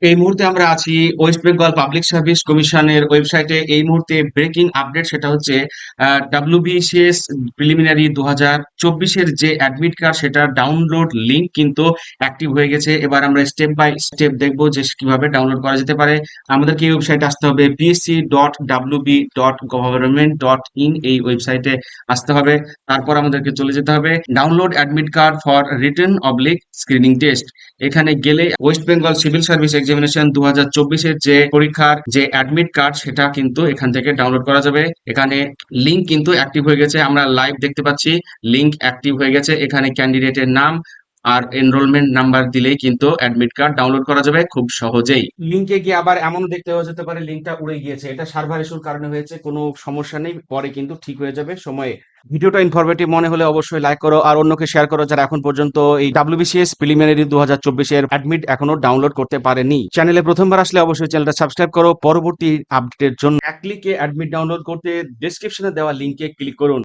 এই মুহূর্তে আমরা আছি ওয়েস্ট বেঙ্গল পাবলিক সার্ভিস কমিশনের ওয়েবসাইটে। এই মুহূর্তে ব্রেকিং আপডেট সেটা হচ্ছে ডাব্লিউবিসিএস প্রিলিমিনারি 2024-এর যে অ্যাডমিট কার্ড সেটার ডাউনলোড লিংক কিন্তু অ্যাক্টিভ হয়ে গেছে। এবার আমরা স্টেপ বাই স্টেপ দেখবো যে কিভাবে ডাউনলোড করা যেতে পারে। আমাদেরকে এই ওয়েবসাইটে আসতে হবে, psc.wb.government.in এই ওয়েবসাইটে আসতে হবে। তারপর আমাদেরকে চলে যেতে হবে download admit card for written oblique screening test. এখানে গেলে West Bengal civil service examination 2024-এর যে পরীক্ষার যে অ্যাডমিট কার্ড সেটা কিন্তু এখান থেকে ডাউনলোড করা যাবে। এখানে লিংক কিন্তু অ্যাক্টিভ হয়ে গেছে, আমরা লাইভ দেখতে পাচ্ছি লিংক অ্যাক্টিভ হয়ে গেছে। এখানে ক্যান্ডিডেটের নাম আর এনরোলমেন্ট নাম্বার দিলেই কিন্তু অ্যাডমিট কার্ড ডাউনলোড করা যাবে খুব সহজেই। লিংকে গিয়ে আবার এমনও দেখতে হয়ে যেতে পারে লিংকটা উড়ে গিয়েছে, এটা সার্ভার ইস্যুর কারণে হয়েছে, কোনো সমস্যা নেই, পরে কিন্তু ঠিক হয়ে যাবে সময়ে। ভিডিওটা ইনফরমেটিভ মনে হলে অবশ্যই লাইক করো আর অন্যকে শেয়ার করো যারা এখন পর্যন্ত এই ডাব্লিউবিসিএস প্রিলিমিনারি 2024-এর অ্যাডমিট এখনো ডাউনলোড করতে পারেনি। চ্যানেলে প্রথমবার আসলে অবশ্যই চ্যানেলটা সাবস্ক্রাইব করো। পরবর্তী আপডেটের জন্য এক ক্লিকে অ্যাডমিট ডাউনলোড করতে ডেসক্রিপশনে দেওয়া লিংকে ক্লিক করুন।